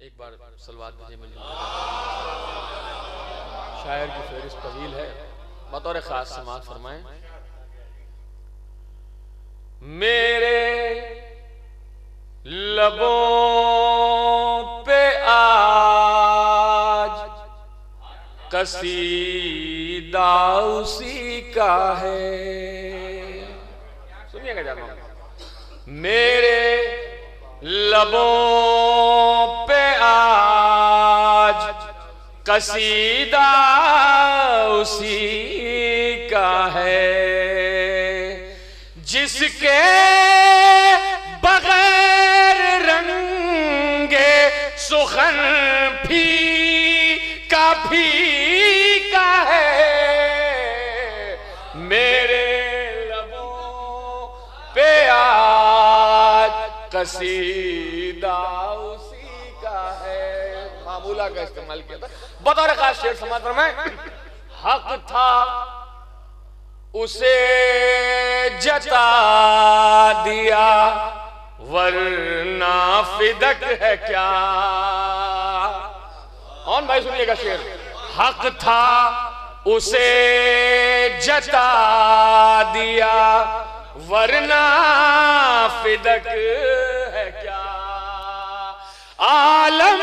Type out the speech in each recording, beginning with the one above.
ایک بار صلوات بھیجے مجھے شاعر کی فہرست طویل ہے، بطور خاص سماعت فرمائیں۔ میرے لبوں پہ آج قصیدہ اسی کا ہے، سنیے گا جانو، میرے لبوں پہ آج قصیدہ اسی کا ہے، جس کے بغیر رنگ سخن پھیکا پھیکا ہے، میرے لبوں پہ آج قصیدہ اسی کا ہے۔ معمولہ کا استعمال کیا تھا، بطور خاص شعر سماعت فرمائیں۔ حق تھا اسے جتا دیا ورنہ فدک ہے کیا۔ اور بھائی سنیے گا شعر، حق تھا اسے جتا دیا ورنہ فدک ہے کیا۔ عالم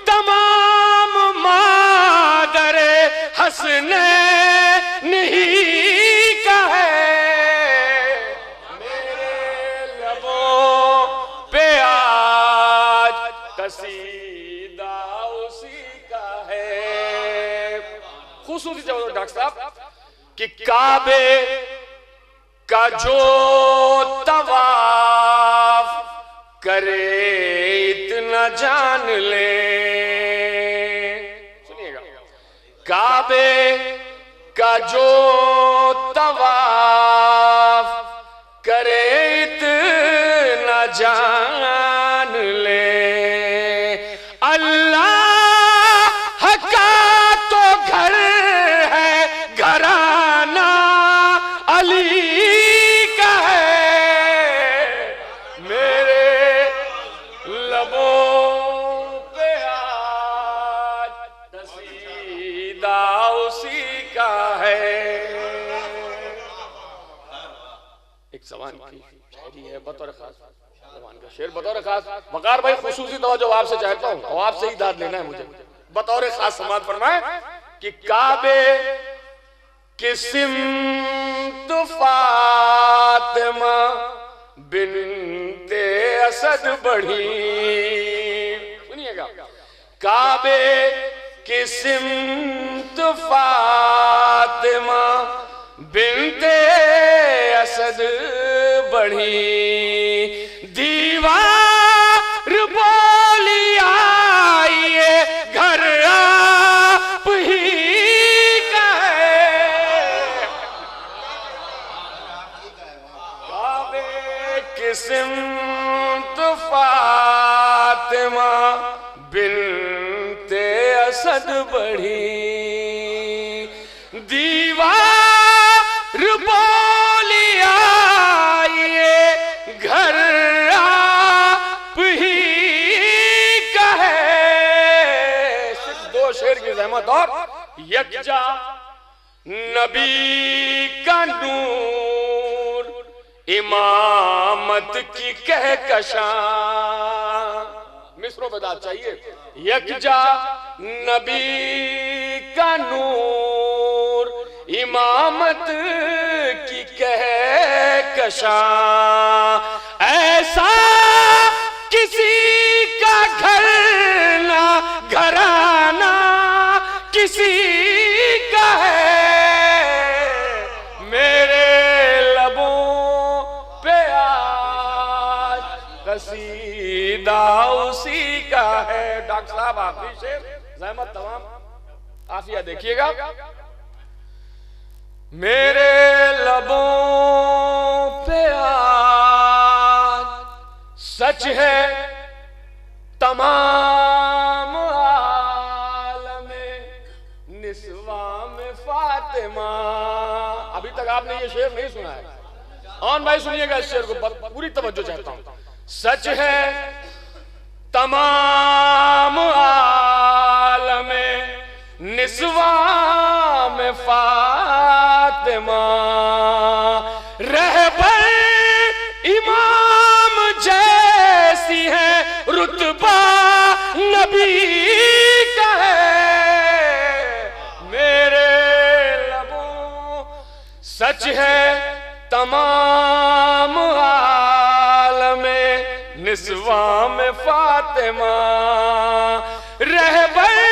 تمام مادر حسنین ہی کا ہے، میرے لبوں پہ آج قصیدہ اسی کا ہے۔ خصوصی جواب ڈاکٹر صاحب کہ کعبے کا جو طواف کرے اتنا جان لے، سنیے گا، کعبے کا جو طواف کرے اتنا جان لے، اللہ کا تو گھر ہے گھرانہ علی کا ہے، میرے لبوں پہ آج قصیدہ اسی کا ہے۔ ایک زبان کی شاعری ہے، بطور خاص زبان کا شعر، بطور خاص وقار بھائی خصوصی توجہ آپ سے چاہتا ہوں اور آپ سے ہی داد لینا ہے مجھے، بطور خاص سماعت فرمائیں کہ کعبے کی سمت فاطمہ بنت اسد بڑھی، سنیے گا، کعبے کی سمت فاطمہ بنت اسد بڑھی، دیوار بولی آئیے گھر آپ ہی کا ہے، کعبے کی سمت فاطمہ بنت اسد بڑھی، دیوار بولی آئیے گھر آپ ہی کا ہے۔ صرف دو شعر کی زحمت اور، یکجا نبی کا نور امامت کی کہکشاں، مصروں پہ داد چاہیے، یکجا نبی کا نور امامت کی کہکشاں، ایسا کسی کا گھر نہ گھرانہ کسی کا ہے، میرے لبوں پہ آج قصیدہ اسی کا ہے۔ ڈاکٹر صاحب آخری شعر، زحمت تمام آفیہ دیکھیے گا، میرے لبوں پہ آج سچ ہے تمام عالم نسواں میں فاطمہ۔ ابھی تک آپ نے یہ شعر نہیں سنا ہے، آن بھائی سنیے گا اس شعر کو، پوری توجہ چاہتا ہوں۔ سچ ہے تمام نسواں میں فاطمہ رہبر امام جیسی ہے رتبہ نبی کا ہے میرے لبوں سچ ہے تمام عالم نسواں میں فاطمہ رہبر